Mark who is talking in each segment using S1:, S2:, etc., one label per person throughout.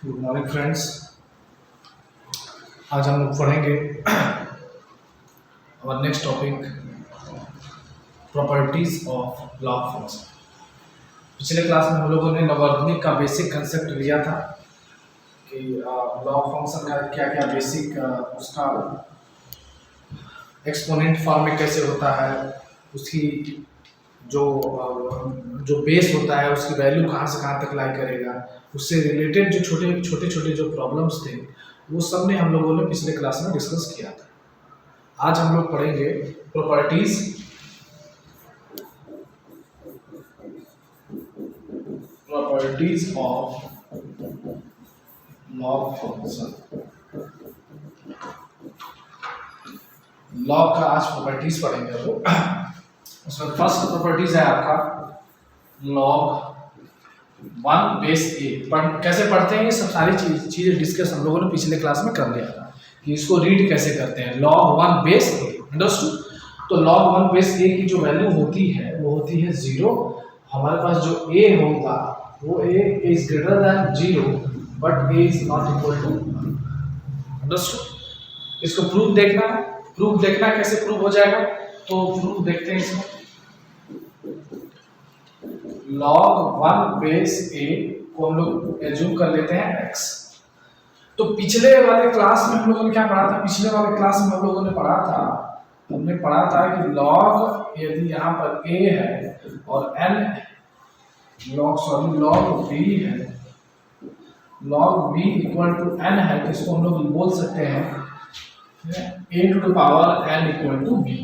S1: Good morning friends. आज हम लोग पढ़ेंगे और next topic properties of log function. पिछले क्लास में हम लोगों ने लॉगरिथमिक का बेसिक कंसेप्ट लिया था कि लॉग फंक्शन का क्या क्या बेसिक उसका एक्सपोनेंट फॉर्म में कैसे होता है, उसकी जो जो बेस होता है उसकी वैल्यू कहाँ से कहाँ तक लाई करेगा, उससे रिलेटेड जो छोटे छोटे जो प्रॉब्लम्स थे वो सब ने हम लोगों ने पिछले क्लास में डिस्कस किया था। आज हम लोग पढ़ेंगे properties of log function. Log का आज प्रॉपर्टीज पढ़ेंगे हम लोग। उसमें फर्स्ट प्रॉपर्टीज है आपका लॉग 1 बेस ए। कैसे पढ़ते हैं ये सब सारी चीजें डिस्कस हम लोगों ने पिछले क्लास में कर लिया था कि इसको रीड कैसे करते हैं। लॉग 1 बेस ए, अंडरस्टूड। तो लॉग 1 बेस ए की जो वैल्यू होती है वो होती है 0। हमारे पास जो ए होगा वो A is greater than 0 but A is not equal to 1, understood. इसको प्रूफ देखना है। प्रूफ देखना कैसे प्रूफ हो जाएगा, तो प्रूफ देखते हैं इसमें। log 1 बेस ए को हम लोग एज्यूम कर लेते हैं x। तो पिछले वाले क्लास में हम लोगों ने क्या पढ़ा था? पिछले वाले क्लास में हम लोगों ने हमने पढ़ा था कि log यदि यहाँ पर a है और n log b है, log b equal to n है, तो इसको हम लोग बोल सकते हैं a to the power n equal to b।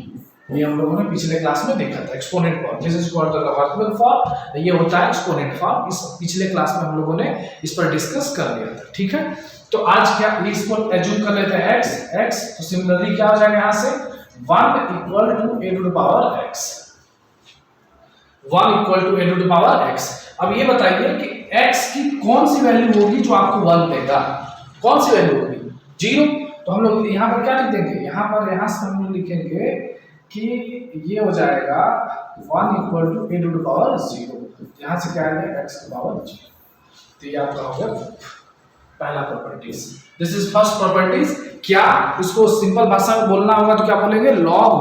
S1: ये हम लोगों ने पिछले क्लास में देखा था exponent form. This is called the logarithmic form, ये होता है एक्सपोनेंट फॉर्म। इस पिछले क्लास में हम लोगों ने इस पर डिस्कस कर लिया था, ठीक है। तो आज क्या इसको एज्यूम कर लेते हैं x। तो सिमिलरली क्या हो जाएगा यहाँ से 1 equal to a to the power x, 1 equal to a to the power x। अब ये बताइए कि x की कौन सी वैल्यू होगी जो आपको 1 देगा? कौन सी वैल्यू होगी? 0। तो हम लोग यहाँ पर क्या लिख देंगे? यहाँ से हम लोग लिखेंगे कि ये हो जाएगा 1 equal to a to the power 0। यहाँ से क्या आएगा x की पावर 0। तो ये आपका हो गया पहला properties. This is first properties. क्या उसको सिंपल भाषा में बोलना होगा तो क्या बोलेंगे? log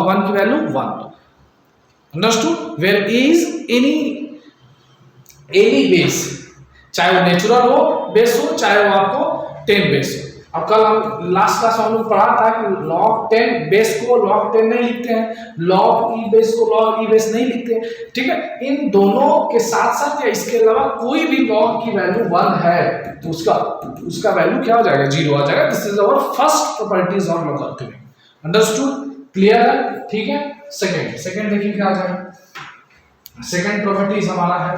S1: 1 की value 1, understood. Where is any base, चाहे वो नेचुरल हो बेस हो, चाहे वो आपको 10 बेस हो। अब कल हम लास्ट क्लास में हम लोग पढ़ा था कि log 10 बेस को log 10 नहीं लिखते हैं, log e बेस को log e बेस नहीं लिखते हैं, ठीक है। इन दोनों के साथ साथ या इसके अलावा कोई भी log की वैल्यू 1 है तो उसका वैल्यू क्या हो जाएगा? 0 आ जाएगा। This is our first properties of logarithmic, understood, clear है, ठीक है। सेकंड देखिए क्या आ जाएगा। सेकंड प्रॉपर्टीज हमारा है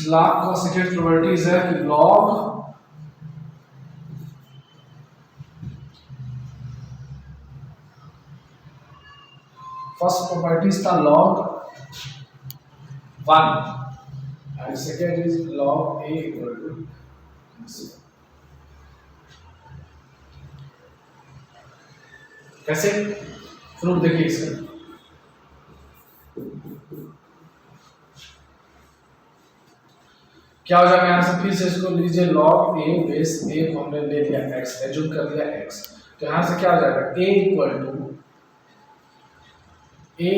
S1: log का सेकंड प्रॉपर्टीज है कि log फर्स्ट प्रॉपर्टीज था log 1 and second is log a equal to 0। कैसे प्रूफ देखिए इसका। क्या हो जाएगा? यहां से फिर से इसको लीजिए log a बेस a को हमने ले लिया x, एज्यूम कर लिया x। तो यहां से क्या हो जाएगा? a equal to a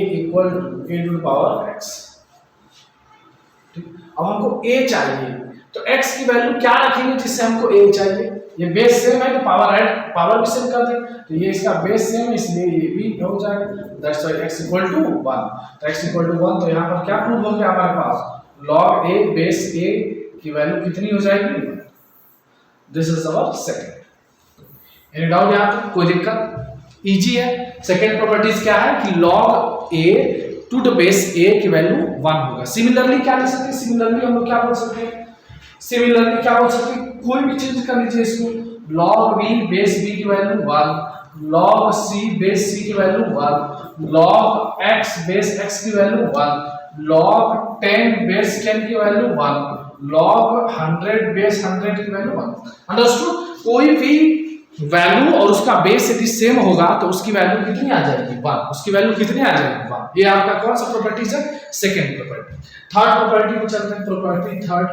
S1: to the power x। ठीक, अब हमको a चाहिए तो x की वैल्यू क्या रखेंगे जिससे हमको a चाहिए? ये बेस सेम है तो पावर भी सेम कर दें। तो ये इसका बेस सेम है इसलिए ये भी हो जाएगा। That's why x equal to 1। तो x इक्वल टू 1 तो यहाँ पर क्या प्रूफ हो गया हमारे पास? log a बेस a की वैल्यू कितनी हो जाएगी? This is our second. Any doubt यहाँ पे? कोई दिक्कत? इजी है। सेकंड प्रॉपर्टीज क्या है कि log a to the base a की वैल्यू 1 होगा। सिमिलरली क्या लिख सकते हैं? सिमिलरली हम लोग क्या बोल सकते हैं? सिमिलरली क्या बोल सकते हैं? कोई भी चेंज कर लीजिए इसको। log b बेस b की value 1, log c base c की value 1, log x base x की वैल्यू 1, log 10 बेस 10 की वैल्यू 1, log 100 बेस 100 की वैल्यू 1। अंडरस्टूड? कोई भी वैल्यू और उसका बेस यदि सेम होगा तो उसकी वैल्यू कितनी आ जाएगी? 1। उसकी वैल्यू कितनी आ जाएगी? 1। ये आपका कौन सा प्रॉपर्टीज है? Second property. थर्ड प्रॉपर्टी में चलते हैं। प्रॉपर्टी थर्ड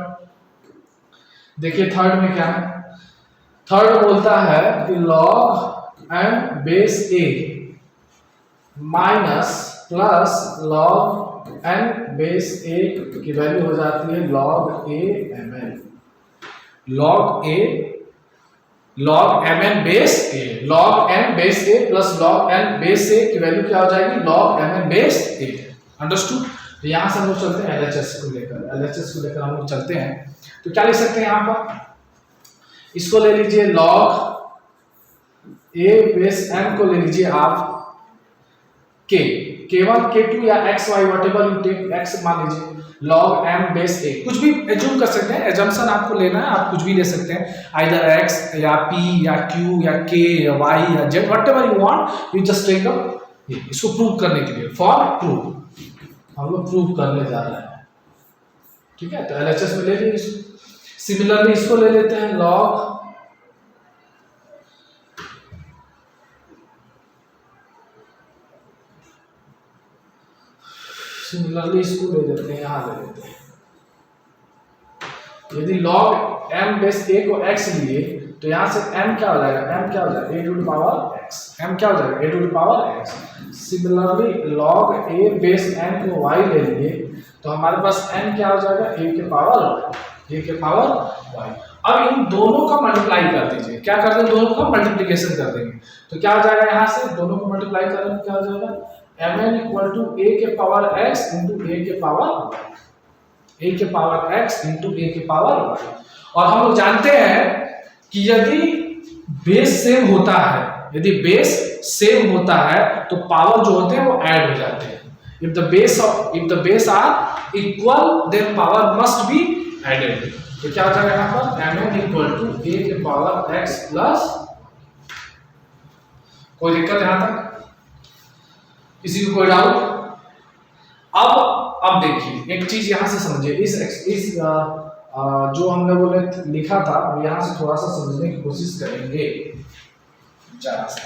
S1: देखिए थर्ड में क्या है, थर्ड बोलता है कि log m base a minus plus log n base a की वैल्यू हो जाती है log a mn, log a log mn base a, log m base a plus log n base a की वैल्यू क्या हो जाएगी log mn base a। Understood. तो यहां से हम लोग चलते हैं LHS को लेकर, LHS को लेकर हम लोग चलते हैं। तो क्या लिख सकते हैं यहां पर, इसको ले लीजिए log a बेस m को ले लीजिए आप k, k1 k2 या xy whatever you take, x मान लीजिए log m बेस a, कुछ भी एज्यूम कर सकते हैं, एजम्पशन आपको लेना है, आप कुछ भी ले सकते हैं, आइदर x या p या q या k या y या z whatever you want, you just take a, इसको प्रूव करने के लिए, फॉर प्रूफ हम लोग प्रूव करने जा रहे हैं, ठीक है। तो LHS में ले लीजिए इसको। सिमिलरली इसको ले लेते हैं log सिमिलरली इसको ले लेते हैं, यहां ले लेते हैं। यदि log m बेस a को x लिए तो यहां से m क्या हो जाएगा, m क्या हो जाएगा a to the power x, m क्या हो जाएगा a to the power x। Similarly log a base n को y ले लिए तो हमारे पास n क्या हो जाएगा a के पावर y, a के पावर y। अब इन दोनों का मल्टीप्लाई कर दीजिए, क्या कर देंगे, दोनों का मल्टीप्लिकेशन कर देंगे, तो क्या हो जाएगा, यहां से दोनों को मल्टीप्लाई करेंगे क्या हो जाएगा mn इक्वल टू a के पावर x इंटू a के पावर y, a के पावर x इंटू a के पावर y। और हम लोग जानते हैं कि यदि बेस सेम होता है, यदि बेस सेम होता है तो पावर जो होते हैं वो ऐड हो जाते हैं। if the base are equal then power must be added। तो क्या हो जाएगा यहाँ पर mn इक्वल टू a के पावर x प्लस, कोई दिक्कत यहाँ तक, किसी को कोई डाउट? अब देखिए एक चीज यहां से समझिए, इस जो हमने बोले लिखा था यहां से थोड़ा सा समझने की कोशिश करेंगे जरा सा।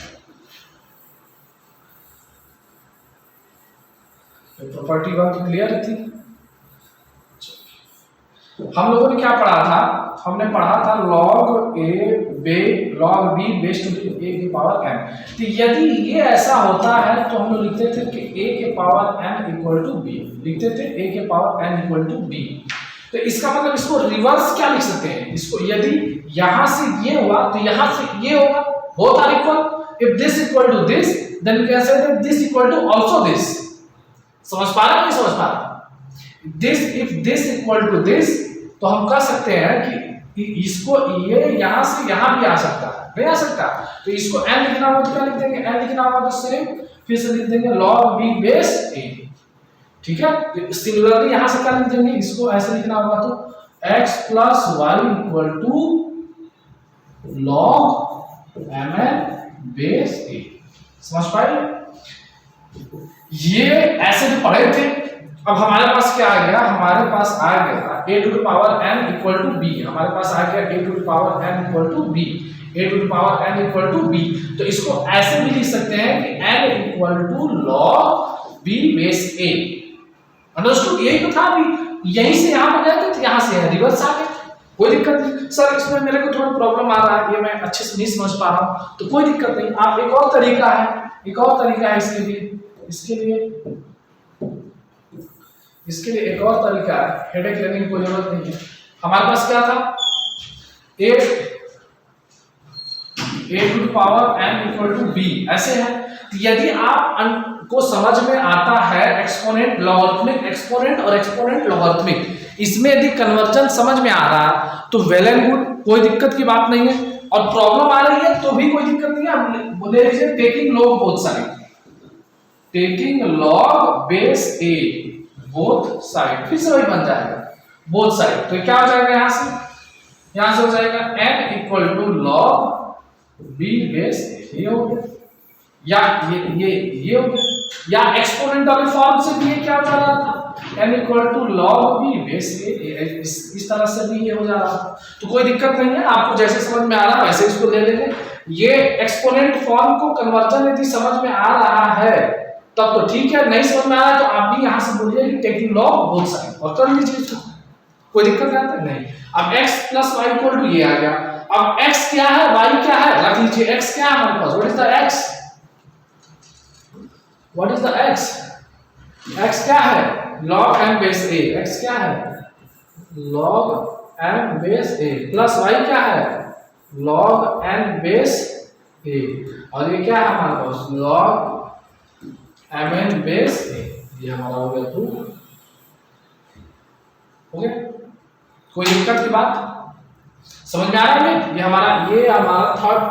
S1: तो प्रॉपर्टी 1 तो क्लियर थी। हम लोगों ने क्या पढ़ा था, हमने पढ़ा था log b base to a की पावर m। तो यदि ये ऐसा होता है तो हम लोग लिखते थे कि a के power n equal to b, लिखते थे a के power n equal to b। तो इसका मतलब इसको रिवर्स क्या लिख सकते हैं, इसको यदि यहां से ये हुआ तो यहां से ये होगा, both are equal. If this equal to this then we can say that this equal to also this. समझ पा रहे हैं, नहीं समझ पा रहे? This if this equal to this तो हम कह सकते हैं कि इसको ये यहां से यहां भी आ सकता है, नहीं आ सकता, तो इसको n लिखना हो तो क्या लिख देंगे, n लिखना होगा तो सिर्फ फिर से लिख देंगे log b बेस a, ठीक है। तो सिमिलरली यहां से क्या लिख देंगे, इसको ऐसे लिखना होगा तो x plus y equal to log mn base a। समझ पाए? ये ऐसे जो पढ़े थे, अब हमारे पास क्या आ गया, हमारे पास आ गया a to the power n equal to b, हमारे पास आ गया a to the power n equal to b, a to the power n equal to b। तो इसको ऐसे भी लिख सकते हैं कि n equal to log b base a। Understood? यही तो था, भी यहीं से यहां पर गए थे तो यहां से रिवर्स आ गए, कोई दिक्कत नहीं। सर इसमें मेरे को थोड़ा प्रॉब्लम आ रहा है, ये मैं अच्छे से नहीं समझ पा रहा हूं, तो कोई दिक्कत नहीं, आप एक और तरीका है, एक और तरीका है इसके लिए एक और तरीका है, हेडेक लेने की कोई जरूरत नहीं है। हमारे पास क्या था, a to the power n equal to b ऐसे है। तो यदि आप को समझ में आता है एक्सपोनेंट लॉगरिथमिक, एक्सपोनेंट और एक्सपोनेंट लॉगरिथमिक, इसमें यदि कन्वर्जन समझ में आ रहा है तो वेल एंड गुड, कोई दिक्कत की बात नहीं है। और प्रॉब्लम आ रही है तो भी कोई दिक्कत नहीं है, आप बोले लीजिए taking log both side, taking log base a both side, फिर से वही बन जाएगा बोथ साइड। तो क्या हो जाएगा, यहां से हो जाएगा n equal to log b base a, ये हो गया, या ये हो गया, या एक्सपोनेंट वाले फॉर्म से भी ये क्या हो जा रहा था, n equal to log b base a, इस तरह से भी ये हो जा रहा था। तो कोई दिक्कत नहीं है, आपको जैसे समझ में आ रहा है वैसे इसको ले लेंगे। ये एक्सपोनेंट फॉर्म को कन्वर्जन यदि समझ में आ रहा है तब तो ठीक है, नहीं समझ में आ रहा है तो आप भी यहां से बोलिए कि टेकिंग लॉग बोथ साइड, और कर लीजिए इसको, कोई दिक्कत आता है नहीं। अब x plus y equal to ये आ गया। अब x क्या है, y क्या है, रख लीजिए। x क्या है हमारे पास, what is the x, what is the x, x क्या है, log m base a, x क्या है log m base a, plus y क्या है log n बेस a, और ये क्या है हमारे पास log mn बेस a। ये हमारा हो गया 2। ओके, कोई दिक्कत की बात समझ में आ रहा है? ये हमारा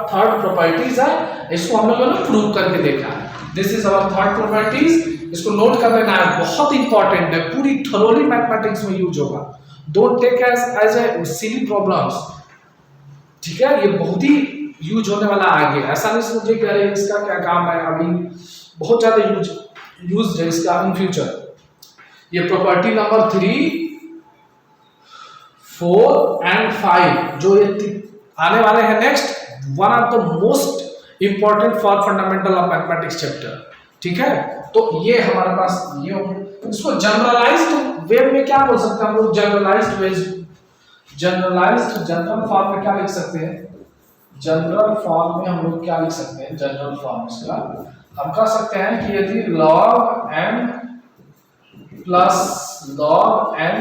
S1: थर्ड प्रॉपर्टीज है, इसको हम लोगों ने प्रूव करके देखा है। This is our third properties, इसको नोट कर लेना है, बहुत इंपॉर्टेंट है, पूरी थरोली मैथमेटिक्स में यूज होगा। Don't take as a silly problems, ठीक है? ये बहुत ही यूज होने वाला आगे। ऐसा नहीं समझिए कि अरे इसका क्या काम है, अभी बहुत ज्यादा यूज है इसका इन फ्यूचर। ये प्रॉपर्टी नंबर 3, 4 एंड 5 जो ये आने वाले हैं next, one of the most important for fundamental of mathematics chapter, ठीक है? तो ये हमारे पास ये हो गया। इसको जनरलाइज्ड वे में क्या बोल सकते हैं हम लोग, जनरल फॉर्म में क्या लिख सकते हैं, जनरल फॉर्म में हम लोग क्या लिख सकते हैं, जनरल फॉर्म इसका हम कह सकते हैं कि यदि log m plus log n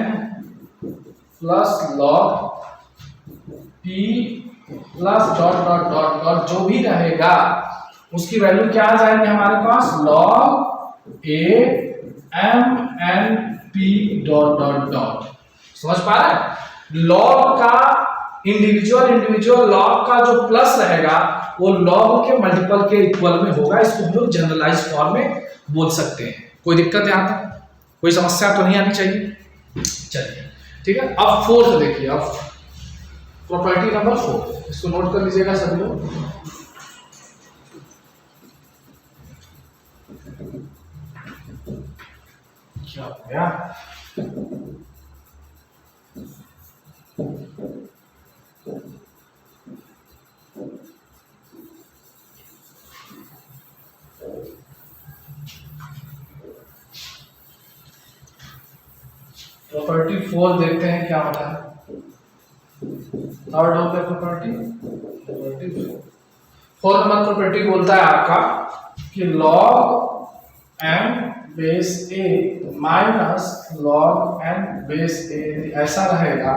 S1: plus log p plus dot dot dot dot जो भी रहेगा उसकी वैल्यू क्या आ जाएगी हमारे पास, log a m n p dot dot dot. समझ पा रहे हैं? log का इंडिविजुअल log का जो प्लस रहेगा वो log के मल्टीपल के इक्वल में होगा। इसको हम लोग जनरलाइज फॉर्म में बोल सकते हैं। कोई दिक्कत यहाँ तक, कोई समस्या तो नहीं आनी चाहिए। चलिए ठीक है, अब फोर्थ देखिए, अब प्रॉपर्टी नंबर 4, इसको नोट कर लीजिएगा सभी लोग। क्या हो गया, प्रॉपर्टी 4 देखते हैं क्या होता है। थर्ड हो गया प्रॉपर्टी 4 नंबर प्रॉपर्टी बोलता है आपका कि log m base a minus log n base a ऐसा रहेगा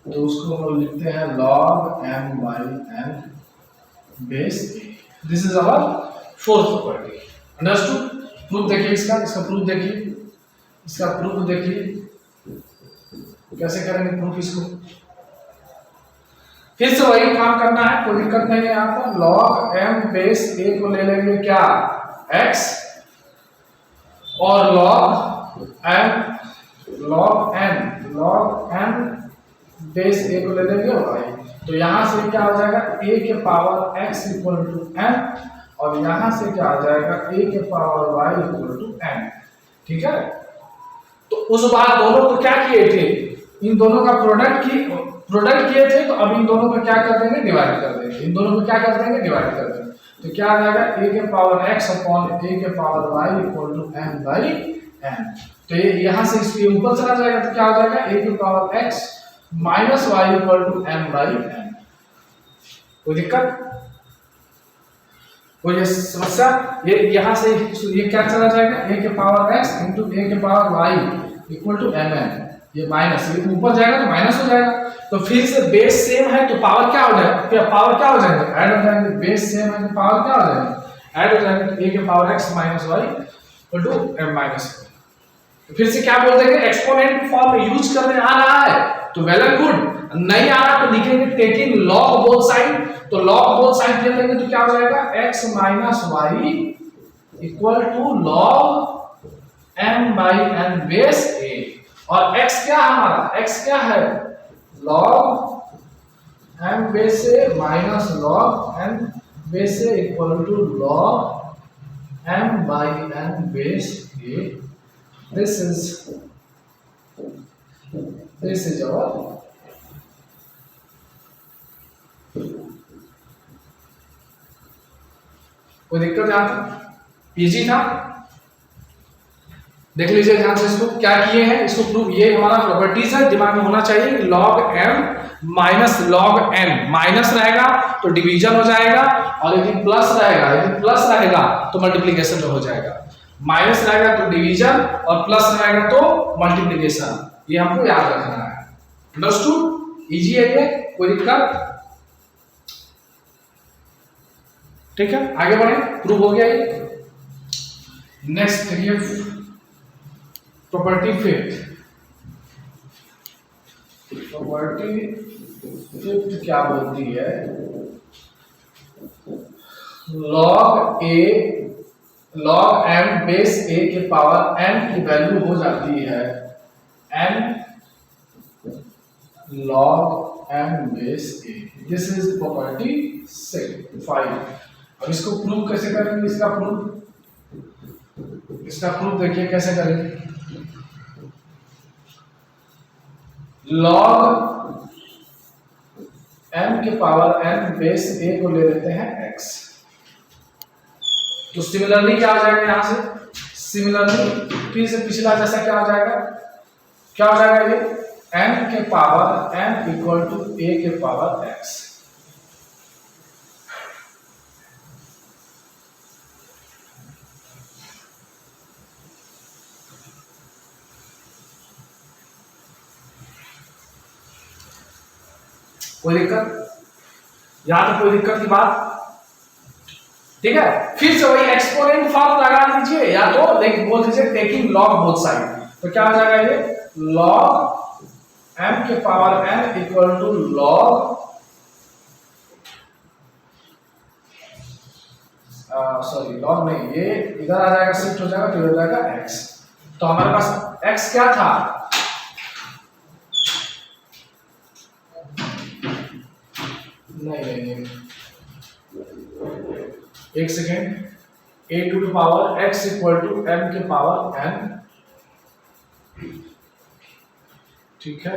S1: तो उसको हम लोग लिखते हैं log m by n base a। This is our fourth property, understood? Proof देखिए इसका प्रूफ देखिए, इसका प्रूफ देखिए कैसे करेंगे प्रूफ इसको। फिर से वही काम करना है, कोई दिक्कत नहीं है यहाँ पर। log m बेस a को ले लेंगे क्या x, और log n बेस a को ले लेंगे y। तो यहां से क्या हो जाएगा, a के power x equal to m, और यहां से क्या आ जाएगा a के power y equal to n। ठीक है, तो उस बार दोनों को क्या किए थे, इन दोनों का प्रोडक्ट किए थे, तो अब इन दोनों को क्या कर देंगे, डिवाइड कर देंगे। इन दोनों को क्या कर देंगे, डिवाइड कर देंगे। तो क्या आ जाएगा a के पावर x अपॉन a के power y equal to m by n। तो ये यहां से इसके ऊपर चला जाएगा तो क्या हो जाएगा a के power x minus y equal to m by n। कोई दिक्कत, कोई समस्या? ये यहां से ये क्या चला जाएगा, a के पावर x इंटू a के power y equal to mn। ये माइनस, ये ऊपर जाएगा तो माइनस हो जाएगा। तो फिर से बेस सेम है तो पावर क्या हो जाएगा, पावर क्या हो जाएंगे, ऐड हो जाएंगे। बेस सेम है तो पावर क्या हो जाएंगे, ऐड हो जाएंगे। a के power x minus y equal to m minus. फिर से क्या बोल देंगे, एक्सपोनेंट फॉर्म में यूज करने आ रहा है तो वेल एंड गुड, नहीं आ रहा तो लिखेंगे टेकिंग log बोथ साइड। तो log बोथ साइड ले लेंगे तो क्या हो जाएगा, x minus y equal to log m by n base a। और x क्या है हमारा, x क्या है log m base a minus log n base a equal to log m by n base a। This is our कोई दिक्कत यहाँ, easy था। देख लीजिए ध्यान से, इसको क्या किए हैं, इसको प्रूव, ये हमारा प्रॉपर्टीज है, दिमाग में होना चाहिए कि log m minus log n, minus रहेगा तो डिवीजन हो जाएगा, और यदि प्लस रहेगा, यदि प्लस रहेगा तो मल्टीप्लिकेशन हो जाएगा, माइनस रहेगा तो डिवीजन और प्लस रहेगा तो मल्टीप्लिकेशन, ये हमको याद रखना है। अंडरस्टूड? इजी है ये, कोई दिक्कत? ठीक है, आगे बढ़े, प्रूव हो गया ये। नेक्स्ट देखिए प्रॉपर्टी फिफ्थ। प्रॉपर्टी फिफ्थ क्या बोलती है, log a log m base a के पावर n की वैल्यू हो जाती है n log m base a। This is property 5। अब इसको प्रूव कैसे करेंगे, इसका प्रूफ देखिए कैसे करेंगे। log m के पावर n बेस a को ले लेते हैं x, तो सिमिलरली क्या आ जाएगा यहां से, सिमिलरली फिर से पिछला जैसा क्या हो जाएगा, क्या हो जाएगा ये n के power n equal to a के पावर x। कोई दिक्कत, यहां तो कोई दिक्कत की बात, ठीक है। फिर से वही एक्सपोनेंट फॉर्म लगा दीजिए, या तो बोल दीजिए टेकिंग लॉग बोथ साइड, तो क्या हो जाएगा ये log m के power n equal to log sorry log नहीं, ये इधर आ जाएगा, शिफ्ट हो जाएगा, फिर हो जाएगा x। तो हमारे पास x क्या था, नहीं एक second, a to the power x equal to m के पावर n, ठीक है।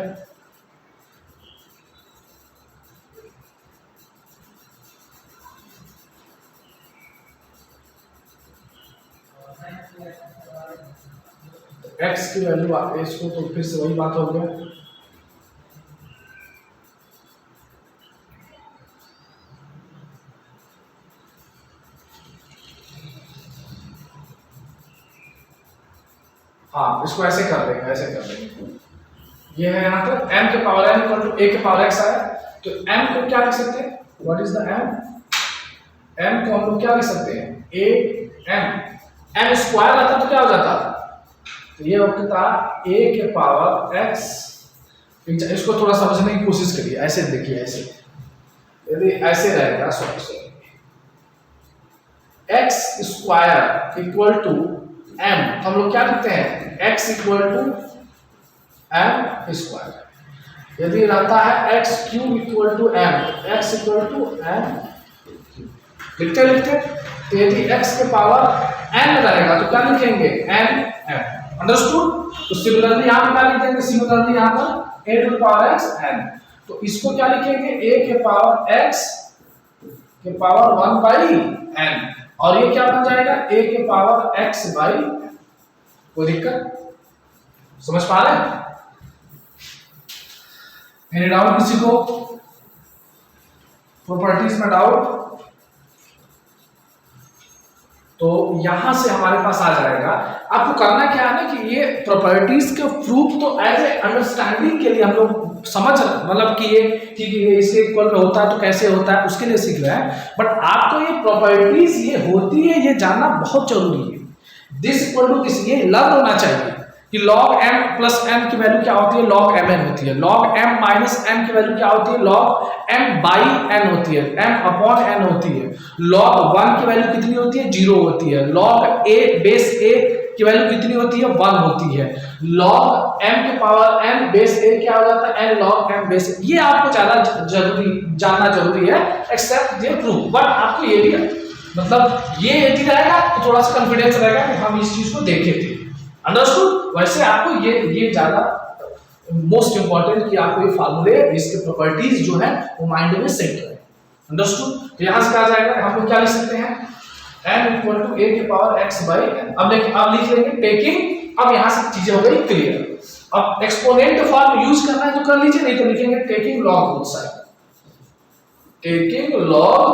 S1: x की वैल्यू इसको, तो फिर से वही बात हो गया, हाँ इसको ऐसे कर देंगे, ऐसे कर देंगे, ये है यहाँ तक m के power n equal to a के पावर x आया, तो m को क्या लिख सकते हैं, what is the m, m को हम लोग क्या लिख सकते हैं, m स्क्वायर आता तो क्या हो जाता, तो ये होता a के पावर x। इसको थोड़ा समझने की कोशिश करिए, ऐसे देखिए, ऐसे यदि ऐसे रहेगा, sorry x square equal to m, हम लोग क्या लिखते हैं x equal to m square, यदि रहता है x cube equal to m, x equal to m लिखते लिखते, तो यदि x के पावर n रहेगा तो क्या लिखेंगे n m, अंडरस्टूड। तो सिमिलरली यहाँ पे क्या लिखेंगे, सिमिलरली यहाँ पर a to power x n, तो इसको क्या लिखेंगे a के पावर x के पावर 1 बाई n, और ये क्या बन जाएगा a के पावर x बाई n। कोई दिक्कत, समझ पा रहे हैं? एनी डाउट किसी को, प्रॉपर्टीज में डाउट? तो यहां से हमारे पास आ जाएगा, आपको करना क्या है ना कि ये प्रॉपर्टीज के प्रूफ तो एज ए अंडरस्टैंडिंग के लिए हम लोग समझ, मतलब कि ये ठीक है ये इसके इक्वल में होता है तो कैसे होता है उसके लिए सीख रहे हैं, बट आपको ये प्रॉपर्टीज ये होती है ये जानना बहुत जरूरी है। दिस इक्वल टू दिस, ये लर्न होना चाहिए कि log m प्लस m की वैल्यू क्या होती है, log mn होती है, log m माइनस m की वैल्यू क्या होती है, log m बाई n होती है, m अपॉन n होती है, log 1 की वैल्यू कितनी होती है, 0 होती है, log a बेस a की वैल्यू कितनी होती है, 1 होती है, log m के पावर n बेस a क्या हो जाता है, n log m base a। ये आपको ज्यादा जानना जरूरी है, एक्सेप्ट ये प्रूफ, बट आपको ये भी मतलब ये यदि रहेगा तो थोड़ा सा कॉन्फिडेंस रहेगा कि हम इस चीज को देखे थे, अंडरस्टूड। वैसे आपको ये ज्यादा मोस्ट इंपॉर्टेंट कि आपको ये फार्मूले इसके प्रॉपर्टीज जो है वो माइंड में सेट रहे, अंडरस्टूड। तो यहां से क्या जाएगा, हम लोग क्या लिख सकते हैं, n इक्वल टू a के पावर x बाई n। अब लिख लेंगे टेकिंग अब यहां से चीजें हो गई क्लियर। अब एक्सपोनेंट फॉर्म यूज करना है तो कर लीजिए, नहीं तो लिखेंगे taking log both side, taking log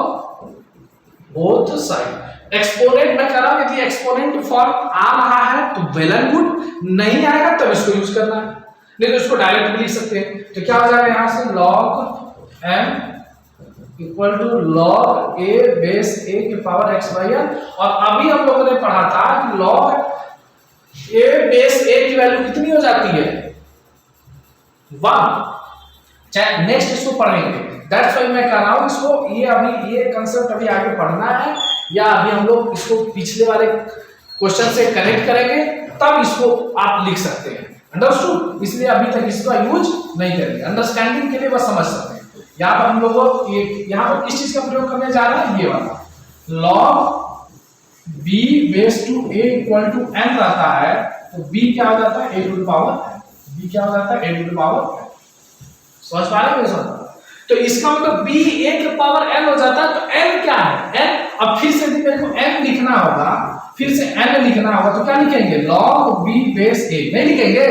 S1: both side. Exponent मैं कह रहा हूं यदि एक्सपोनेंट फॉर्म आ रहा है तो वेल एंड गुड, नहीं आएगा तब इसको यूज करना है, नहीं तो इसको डायरेक्ट भी लिख सकते हैं। तो क्या हो जाएगा यहां से log m equal to log a base a की पावर x बाई n। और अभी हम लोगों ने पढ़ा था कि log a बेस a की वैल्यू कितनी हो जाती है 1। चाहे नेक्स्ट इसको पढ़ेंगे, दैट्स व्हाई मैं कह रहा हूं इसको ये अभी ये कांसेप्ट अभी आगे पढ़ना है, या अभी हम लोग इसको पिछले वाले क्वेश्चन से कनेक्ट करेंगे तब इसको आप लिख सकते हैं, अंडरस्टूड। इसलिए अभी तक इसका यूज नहीं करेंगे, अंडरस्टैंडिंग के लिए बस समझ सकते हैं। यहाँ पर हम लोग यहाँ पर किस चीज का प्रयोग करने जा रहे हैं, ये वाला log b base to a equal to n रहता है, तो b क्या हो जाता है a to the power b क्या हो जाता है a टू द पावर। समझ पा रहे हैं? तो इसका मतलब b a के पावर n हो जाता है, तो n क्या है n। अब फिर से मेरे को n लिखना होगा, फिर से n लिखना होगा, तो क्या लिखेंगे log b बेस a, नहीं लिखेंगे।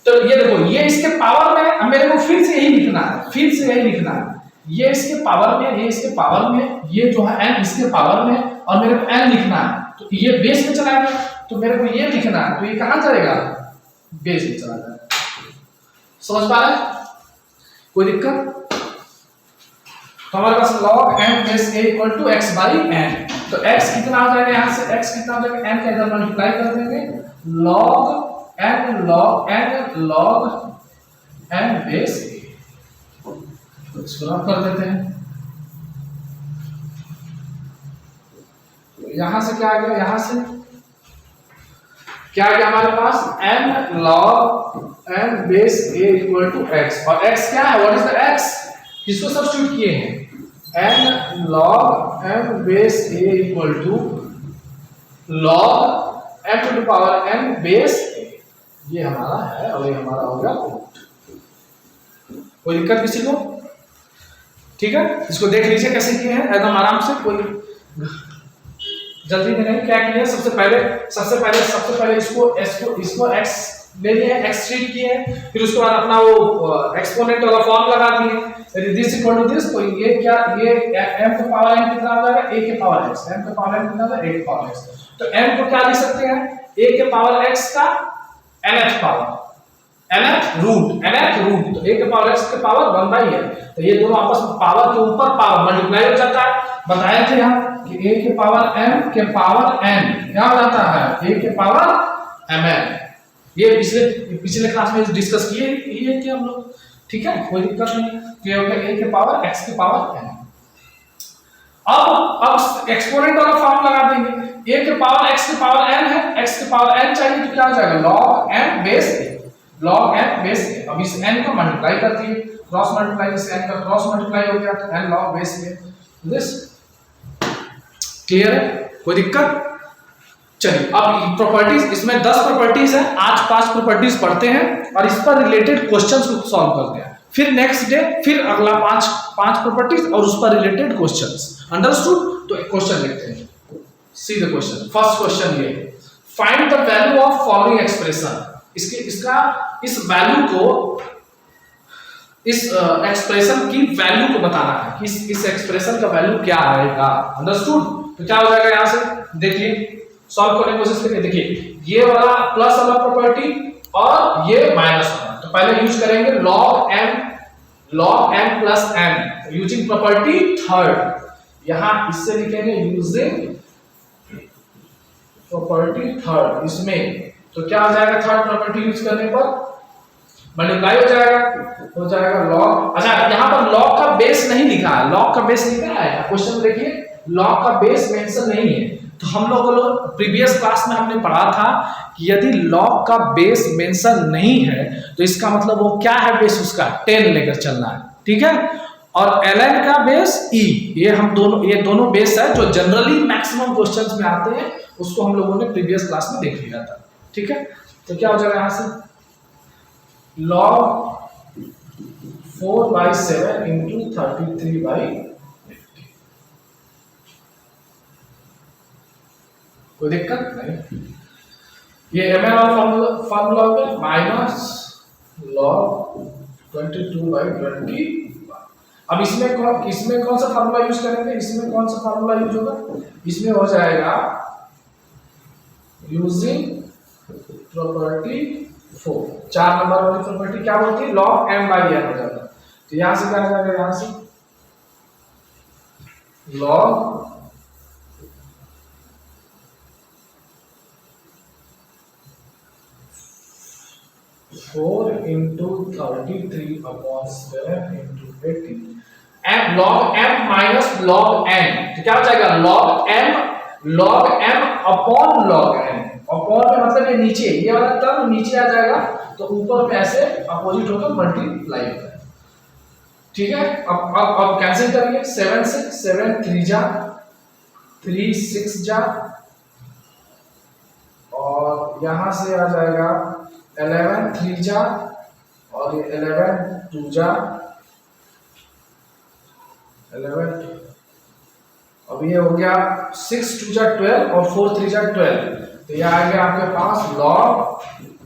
S1: तो ये देखो ये इसके पावर में, अब मेरे को फिर से यही लिखना है, फिर से यही लिखना है, ये इसके पावर में, ये इसके पावर में, ये जो है n इसके पावर में, और मेरे को n लिखना है, तो ये बेस में चला गया, तो मेरे को ये लिखना है, तो ये कहां जाएगा बेस में चला जाएगा। समझ पा रहे हैं? कोई दिक्कत? तो हमारे पास log m base a equal to x by n, तो x कितना आ जाएगा, यहां से x कितना आ जाएगा, n का इधर मल्टीप्लाई कर देंगे, log n बेस a, तो इसको रब कर देते हैं। तो यहां से क्या आ गया, यहां से क्या आ गया हमारे पास n log n base a equal to x, और x क्या है, व्हाट इज द x, किसको सब्स्टिट्यूट किए हैं, n log n base a equal to log m to the power n base a, ये हमारा है और ये हमारा हो गया। कोई दिक्कत किसी को? ठीक है, इसको देख लीजिए कैसे किए हैं एकदम आराम से, कोई जल्दी में नहीं। क्या किए हैं, सबसे पहले इसको x ले लिए, x ट्रीट किए हैं, फिर उसके बाद अपना वो एक्सपोनेंट वाला फॉर्म लगा दिए, दिस इक्वल टू दिस, तो ये क्या, ये m का पावर n कितना आ जाएगा a के पावर x, m का पावर n कितना आ जाएगा a के पावर x, तो m को क्या लिख सकते हैं a के पावर x का nth पावर, nth रूट, तो a के पावर x के पावर 1 बाई n, तो ये दोनों आपस में पावर के ऊपर पावर मल्टीप्लाई हो जाता है। बताए थे हम कि a के पावर m के पावर n क्या हो जाता है a के पावर mn, ये पिछले क्लास में डिस्कस किए कि हम लोग, ठीक है, कोई दिक्कत नहीं। तो ये हो गया a के पावर x के पावर n। अब एक्सपोनेंट वाला फॉर्म लगा देंगे, a के पावर x के पावर n है, x के पावर n चाहिए तो क्या हो जाएगा log m base a, log m base a। अब इस n को मल्टीप्लाई करती है, क्रॉस मल्टीप्लाई, इस n का क्रॉस मल्टीप्लाई हो गया तो n log base a। This clear है, कोई दिक्कत? चलिए अब प्रॉपर्टीज, इसमें 10 प्रॉपर्टीज है, आज 5 प्रॉपर्टीज पढ़ते हैं और इस पर रिलेटेड क्वेश्चंस को सॉल्व करते हैं, फिर नेक्स्ट डे फिर अगला 5 प्रॉपर्टीज और उस पर रिलेटेड क्वेश्चंस, अंडरस्टूड। तो एक क्वेश्चन देखते हैं, see the question. First question ये, find the value of following expression, इस वैल्यू को, इस एक्सप्रेशन की वैल्यू को बताना है कि इस एक्सप्रेशन का वैल्यू क्या आएगा, अंडरस्टूड। तो क्या हो जाएगा, यहां से देखिए सॉल्व करने की कोशिश करिए। देखिए ये वाला प्लस वाला प्रॉपर्टी और ये माइनस वाला, तो पहले यूज करेंगे log m plus n using property third, यहां इससे लिखेंगे यूजिंग प्रॉपर्टी थर्ड इसमें, तो क्या हो जाएगा थर्ड प्रॉपर्टी यूज करने पर मल्टीप्लाई हो जाएगा log। अच्छा यहाँ पर log का बेस नहीं लिखा है, log का बेस लिखा है क्वेश्चन में, देखिए log का बेस मेंशन नहीं है, तो हम लोग प्रीवियस क्लास में हमने पढ़ा था कि यदि log का बेस मेंशन नहीं है तो इसका मतलब वो क्या है, बेस उसका 10 लेकर चलना है, ठीक है। और ln का बेस e, ये दोनों बेस है जो जनरली मैक्सिमम क्वेश्चंस में आते हैं, उसको हम लोगों ने प्रीवियस क्लास में देख लिया था, ठीक है। तो क्या हो जाएगा यहां से log 4/7 into 33/50, कोई दिक्कत नहीं। ये mn वाला फार्मूला हो गया माइनस log 22/20। अब इसमें कौन सा फार्मूला यूज करेंगे, इसमें कौन सा फार्मूला यूज होगा, इसमें हो जाएगा यूजिंग प्रॉपर्टी 4, 4 नंबर वाली प्रॉपर्टी क्या बोलती है, log m/n हो जाता है। तो यहां से क्या आ जाएगा, यहां से log four into 33/7 into 80 m log m minus log n, तो क्या हो जाएगा log m upon log n। Upon में मतलब ये नीचे, ये वाला टर्म नीचे आ जाएगा तो ऊपर में ऐसे अपोजिट होकर मल्टीप्लाई होगा। ठीक है, अब कैंसिल करिए, 7 से 7 3 जा 3 6 जा, और यहां से आ जाएगा 11 3 जा, और ये 11 2 जा 11। अब ये हो गया 6 2 जा 12 और 4 3 जा 12, तो ये आ गया आपके पास log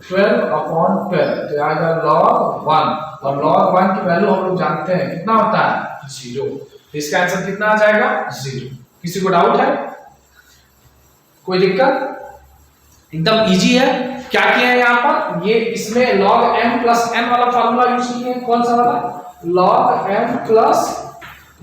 S1: 12/12, तो ये आ गया log 1, और log 1 की वैल्यू हम लोग जानते हैं कितना होता है 0, तो इसका आंसर कितना आ जाएगा 0। किसी को डाउट है, कोई दिक्कत, एकदम इजी है। क्या किया है यहाँ पर, ये इसमें log m प्लस n वाला फार्मूला यूज किए, कौन सा वाला, log m plus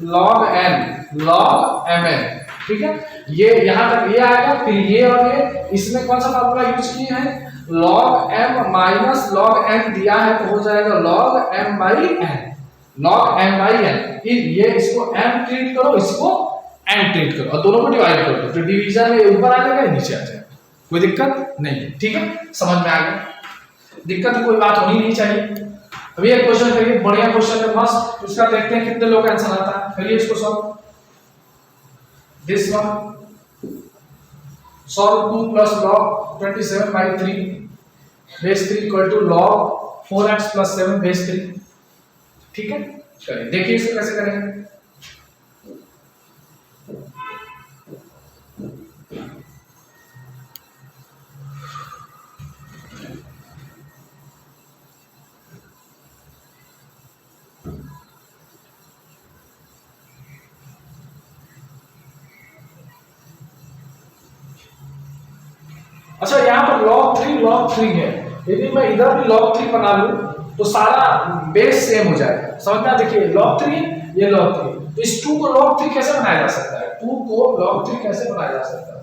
S1: log n log mn, ठीक है, ये यहां तक ये आएगा, फिर ये और ये, इसमें कौन सा फार्मूला यूज किए हैं, log m minus log n दिया है तो हो जाएगा log m/n, log m/n, फिर ये इसको m ट्रीट करो, इसको n ट्रीट करो, और दोनों को डिवाइड कर दो, तो डिवीजन में ऊपर आ जाएगा नीचे आ जाएगा, कोई दिक्कत नहीं। ठीक है, समझ में आ गया, दिक्कत की कोई बात होनी नहीं चाहिए। अभी एक क्वेश्चन करिए, बढ़िया क्वेश्चन है मस्त, उसका देखते हैं कितने लोग आंसर आता है, करिए इसको solve. This one solve 2 plus log 27/3 base 3 equal to log 4x plus 7 base 3। ठीक है, चलिए देखिए इसे कैसे करेंगे। अच्छा, यहाँ पर log 3 है, यदि मैं इधर भी log 3 बना लूं तो सारा बेस सेम हो जाएगा, समझ में, देखिए log 3 ये log 3, तो इस 2 को log 3 कैसे बनाया जा सकता है, 2 को log 3 कैसे बनाया जा सकता है,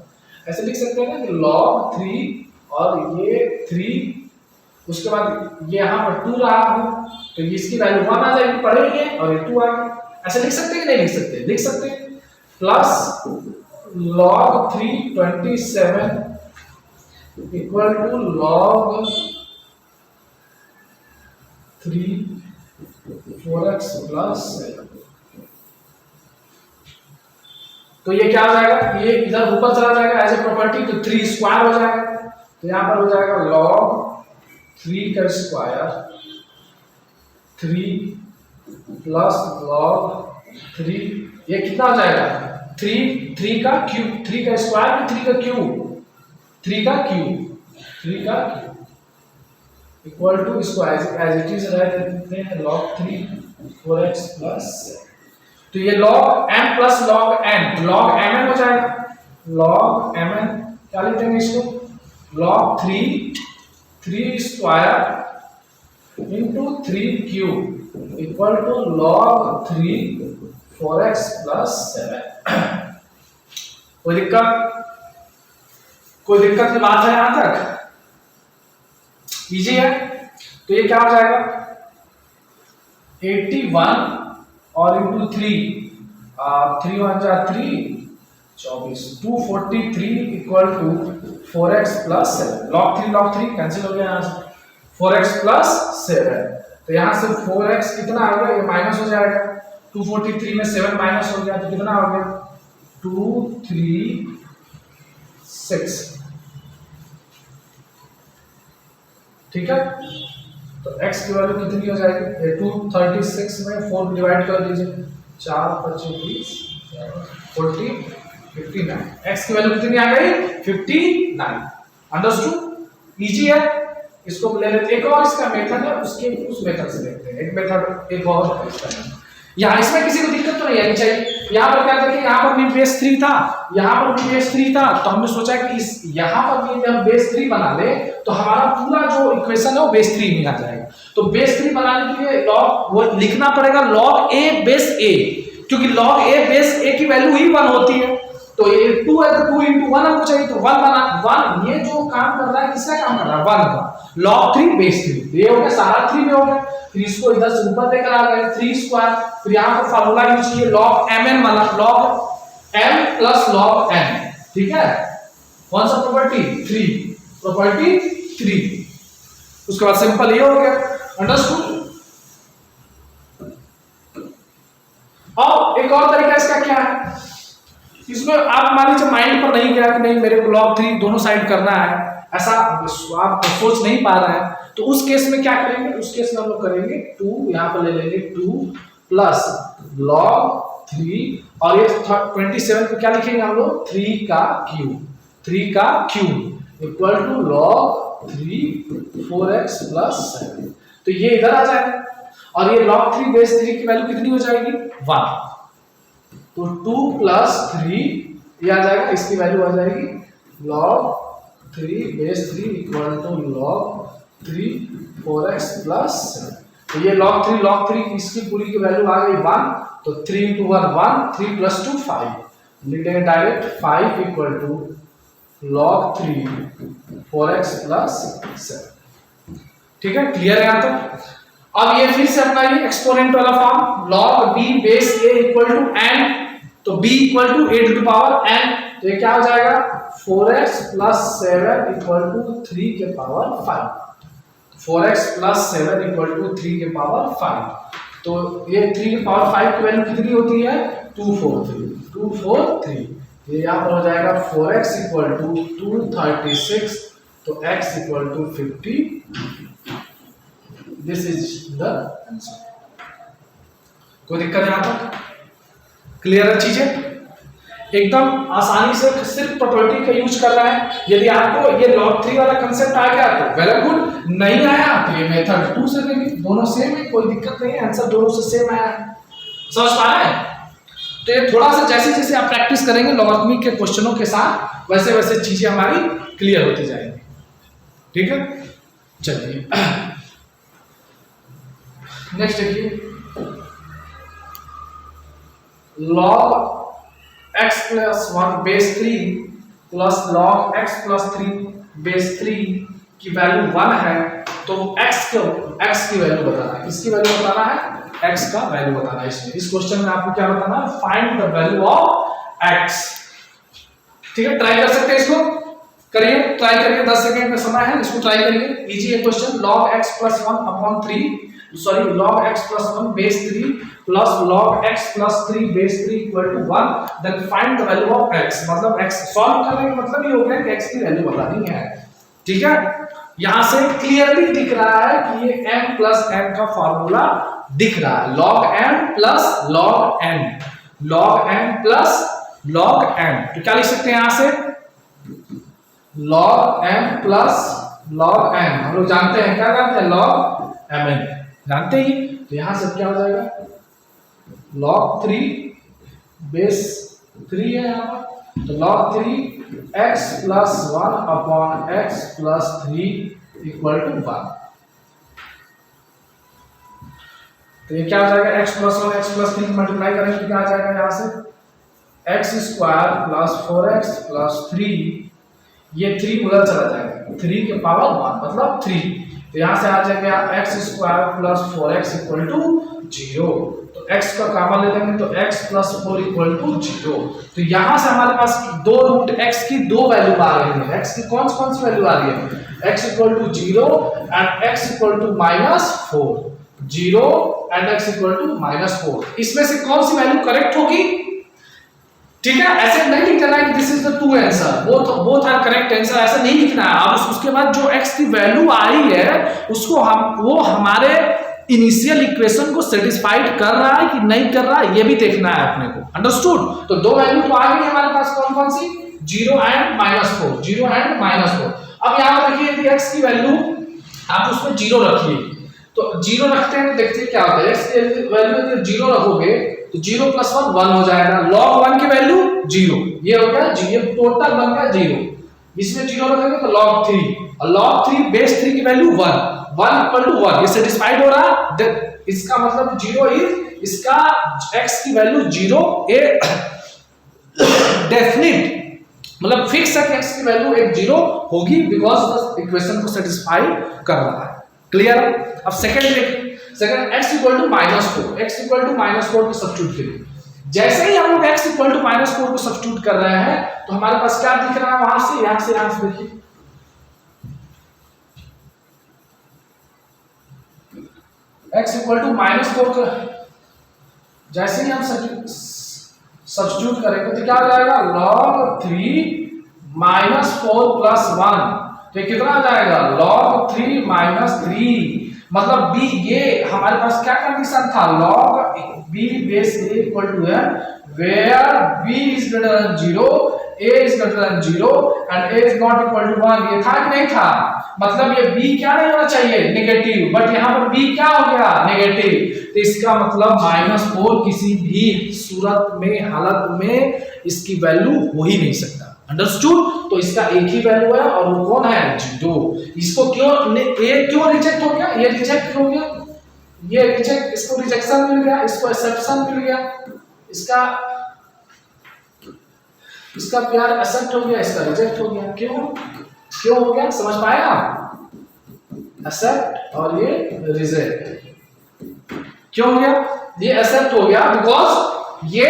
S1: ऐसे लिख सकते हैं ना कि log 3 और ये 3, उसके बाद ये यहाँ पर 2 रहा है तो इसकी वैल्यू 1 आ जाएगी, पढ़ेंगे, और ये 2 आ गया, ऐसे लिख सकते हैं कि नहीं लिख सकते, लिख सकते हैं, plus log 3 27 equal to log 3 4x plus 7। तो ये क्या हो जाएगा, ये इधर ऊपर चला जाएगा एज ए प्रॉपर्टी, तो 3 स्क्वायर हो जाएगा, तो यहां पर हो जाएगा log 3 का स्क्वायर 3 प्लस log 3, ये कितना हो जाएगा 3 का क्यूब, 3 का स्क्वायर 3 का क्यूब, 3 का क्यूब इक्वल टू, इसको एज इट इज रख देते हैं log 3 4x प्लस, तो ये log m plus log n log mn हो जाएगा, log mn क्या लिखते हैं इसको, log 3 square into 3 cube equal to log 3 4x plus 7। कोई दिक्कत की बात है यहां तक, इजी है। तो ये क्या हो जाएगा 81 और इंटू 3 1 जा 3 24 243 equal to 4x plus 7, log 3 cancel हो गया, यहाँ से 4x प्लस 7, तो यहाँ से 4x कितना आ गया, ये माइनस हो जाएगा, 243 में 7 माइनस हो गया तो कितना हो गया 2 3 6। ठीक है, तो x की वैल्यू कितनी हो जाएगी, 236 में 4 डिवाइड कर दीजिए, 4 25 20 40 59, x की वैल्यू कितनी आ गई 59। अंडरस्टूड, इजी है, इसको ले लेते हैं। एक और इसका मेथड है, उसके उस मेथड से देखते हैं। एक मेथड एक और है इसका, यहाँ इसमें किसी को दिक्कत तो नहीं आनी चाहिए। यहाँ पर क्या था कि यहाँ पर भी बेस 3 था, यहाँ पर भी बेस 3 था, तो हमने सोचा कि इस यहाँ पर भी हम बेस 3 बना ले तो हमारा पूरा जो इक्वेशन है वो बेस 3 में आ जाएगा। तो बेस 3 बनाने के लिए लॉग वो लिखना पड़ेगा log a बेस a, क्योंकि log a बेस a की वैल्यू ही 1 होती है। तो ये 2 है तो 2 into 1 हमको चाहिए, तो 1 बना 1, ये जो काम कर रहा है किसका काम कर रहा है, 1 का। log 3 बेस 3, ये हो गया सारा 3 में हो गया। फिर इसको इधर से ऊपर लेकर आ गए 3 स्क्वायर, फिर यहाँ पर फार्मूला यूज किए log mn वाला, log m plus log n, ठीक है। कौन सा प्रॉपर्टी, 3, प्रॉपर्टी 3। उसके बाद सिंपल ये हो गया, अंडरस्टूड। और एक और तरीका इसका क्या है, इसमें आप मान लीजिए माइंड पर नहीं गया कि नहीं मेरे को log 3 दोनों साइड करना है, ऐसा आप सोच नहीं पा रहे हैं, तो उस केस में क्या करेंगे, उस केस में हम लोग करेंगे 2, यहाँ पर ले लेंगे 2 प्लस log 3, और ये 27 को क्या लिखेंगे हम लोग, 3 का cube equal to log 3 4x plus 7। तो ये इधर आ जाएगा, और ये log 3 बेस 3 की वैल्यू कितनी हो जाएगी, 1। तो 2 प्लस 3 ये आ जाएगा, इसकी वैल्यू आ जाएगी log 3 base 3 equal to log 3 4x plus 7। तो ये log 3 इसकी पूरी की वैल्यू आ गई 1, तो 3 into 1 1, 3 plus 2 5, लिख देंगे direct 5 equal to log 3 4x plus 7। ठीक है, क्लियर है यहाँ तक। अब ये फिर से अपना ये एक्सपोनेंट वाला form, log b base a equal to n, तो b equal to a to the power n, तो ये क्या हो जाएगा 4x प्लस 7 इक्वल टू 3 के power 5। 4x plus 7 equal to 3 के पावर 5, तो ये 3 के पावर 5 की वैल्यू कितनी होती है, 243। ये यहाँ पर हो जाएगा 4x इक्वल टू 236, तो x equal to 50। This is the answer. कोई दिक्कत है यहाँ तक, क्लियर है चीजें, एकदम आसानी से सिर्फ प्रॉपर्टी का यूज कर रहा है। यदि आपको ये log 3 वाला कंसेप्ट आ गया तो वेल गुड, नहीं आया तो ये मेथड 2 से देंगे, दोनों सेम है, कोई दिक्कत नहीं है, आंसर दोनों से सेम आया है। समझ पा रहे हैं? तो ये थोड़ा सा जैसे जैसे आप प्रैक्टिस करेंगे लॉगरिथमिक के क्वेश्चनों के साथ, वैसे वैसे चीजें हमारी क्लियर होती जाएंगी। ठीक है, चलिए नेक्स्ट देखिए, log x plus 1 base 3 plus log x plus 3 base 3 की वैल्यू 1 है, तो x की वैल्यू बताना है। किसकी वैल्यू बताना है, x का वैल्यू बताना है। इसमें इस क्वेश्चन में आपको क्या बताना है, find the value of x। ठीक है, ट्राई कर सकते हैं, इसको करिए, ट्राई करिए, 10 सेकंड का समय है, इसको ट्राई करिए। इजी है question, log x plus 1 upon 3, sorry log x plus 1 base 3 plus log x plus 3 base 3 equal to 1, then find the value of x। मतलब x सॉल्व करने का मतलब ये हो गया कि x की वैल्यू बतानी है। ठीक है, यहां से क्लियरली दिख रहा है कि ये m प्लस n का फार्मूला दिख रहा है, log m plus log n, log m plus log n। तो क्या लिख सकते हैं यहां से, log m plus log n, हम लोग जानते हैं, क्या जानते हैं, log mn जानते ही। तो यहां से क्या हो जाएगा, log 3 बेस 3 है यहाँ पर, तो log 3 x plus 1 upon x plus 3 equal to 1। तो ये क्या हो जाएगा, x plus 1 x plus 3 multiply करेंगे तो क्या आ जाएगा, यहाँ से x square plus 4x plus 3, ये 3 उधर चला जाएगा, 3 के पावर 1 मतलब 3, तो यहाँ से आ जाएगा x square plus 4x equal to 0। तो x का कॉमन ले लेंगे तो x प्लस 4 इक्वल टू 0। तो यहाँ से हमारे पास दो रूट x की दो वैल्यू आ रही है। x की कौन सी वैल्यू आ रही है, x equal to 0 and x equal to -4, 0 and x equal to -4। इसमें से कौन सी वैल्यू करेक्ट होगी, ठीक है, ऐसे नहीं लिखना है कि this is the two answer, both are correct answer, ऐसा नहीं लिखना है। अब उसके बाद जो x की वैल्यू आ रही है उसको वो हमारे इनिशियल इक्वेशन को सेटिस्फाइड कर रहा है कि नहीं कर रहा है, ये भी देखना है अपने को। अंडरस्टूड? तो दो वैल्यू तो आ गई हमारे पास, कौन कौन सी, 0 एंड -4, 0 एंड -4। अब यहाँ पर देखिए यदि x की वैल्यू आप उसमें 0 रखिए, तो 0 रखते हैं तो देखते हैं क्या होता है। x की वैल्यू यदि 0 रखोगे तो 0 + 1 1 हो जाएगा, log 1 की वैल्यू 0, ये हो गया जी, ये टोटल बन गया 0। इसमें 0 रखेंगे तो log 3, और log 3 बेस 3 की वैल्यू 1 = 1, ये सेटिस्फाइड हो रहा है। इसका मतलब 0 इज, इसका x की वैल्यू 0 ए डेफिनिट, मतलब फिक्स है कि x की वैल्यू एक 0 होगी, बिकॉज द इक्वेशन को सेटिस्फाई कर रहा है। क्लियर? अब सेकंड देखिए, सेकंड x = -4, x = -4 को सब्स्टिट्यूट करिए। जैसे ही हम लोग x = -4 को सब्स्टिट्यूट कर रहे हैं तो हमारे पास क्या दिख रहा है, वहां से यहां से देखिए, x = -4 का जैसे ही हम सब्स्टिट्यूट करेंगे तो क्या आ जाएगा, log 3 - 4 + 1, तो कितना आ जाएगा, log 3 - 3, मतलब b, ये हमारे पास क्या कंडीशन था, log b base a = n, where b is greater than 0, a is greater than 0 and a is not equal to 1, ये था कि नहीं था, मतलब ये b क्या नहीं होना चाहिए, नेगेटिव, बट यहाँ पर b क्या हो गया, नेगेटिव, तो इसका मतलब -4 किसी भी सूरत में, हालत में इसकी वैल्यू हो ही नहीं सकता। अंडरस्टूड? तो इसका एक ही वैल्यू है और वो कौन है, 0। इसको क्यों रिजेक्ट हो गया, ये रिजेक्ट हो गया, ये रिजेक्ट, इसको रिजेक्शन मिल गया, इसको एक्सेप्शन मिल गया, इसका प्यार एक्सेप्ट हो गया, इसका रिजेक्ट हो गया। क्यों हो गया, समझ पाए आप? एक्सेप्ट और ये रिजेक्ट क्यों हो गया, ये एक्सेप्ट हो गया बिकॉज ये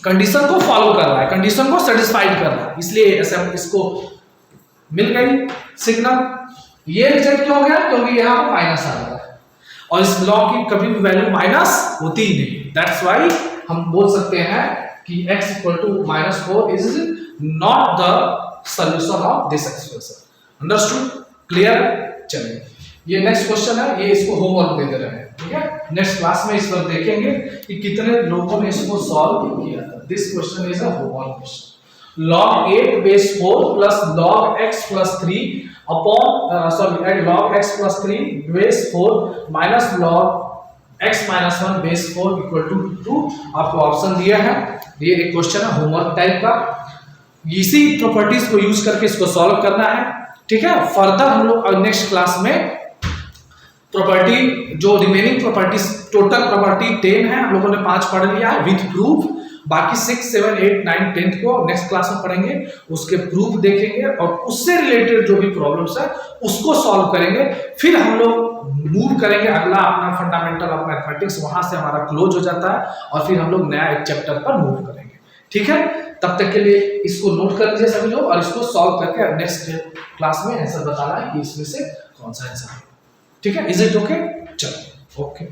S1: कंडीशन को फॉलो कर रहा है, कंडीशन को सेटिस्फाइड कर रहा है, इसलिए इसको मिल गई सिग्नल। ये रिजेक्ट क्यों हो गया, क्योंकि यहाँ पर माइनस आ रहा है और इस लॉ की कभी भी वैल्यू माइनस होती ही नहीं। दैट्स व्हाई हम बोल सकते हैं कि x = -4 is not the solution of this expression. Understood? Clear? चलिए ये नेक्स्ट क्वेश्चन है, ये इसको होमवर्क दे दे रहे हैं, ठीक है। नेक्स्ट क्लास में इस पर देखेंगे कि कितने लोगों ने इसको सॉल्व किया था। This question is a homework question. log 8 base 4 plus log x + 3 upon log x + 3 base 4 minus log x - 1 base 4 = 2। आपको ऑप्शन दिया है, ये एक क्वेश्चन है होमवर्क टाइप का, इसी प्रॉपर्टीज को यूज करके इसको सॉल्व करना है, ठीक है। फर्दर हम लोग नेक्स्ट क्लास में प्रॉपर्टी, जो रिमेनिंग प्रॉपर्टीज, टोटल प्रॉपर्टी 10 है, हम लोगों ने 5 पढ़ लिया है विद प्रूफ, बाकी 6, 7, 8, 9, 10 को नेक्स्ट क्लास में पढ़ेंगे, उसके प्रूफ देखेंगे और उससे रिलेटेड जो भी प्रॉब्लम्स है उसको सॉल्व करेंगे। फिर हम लोग मूव करेंगे अगला अपना फंडामेंटल ऑफ मैथमेटिक्स, वहां से हमारा क्लोज हो जाता है और फिर हम लोग नया एक चैप्टर पर मूव करेंगे, ठीक है। तब तक के लिए इसको नोट कर लीजिए सभी लोग और इसको सॉल्व करके नेक्स्ट क्लास में आंसर बताना है कि इसमें से कौन सा आंसर है, ठीक है। Is it okay? चलो ओके।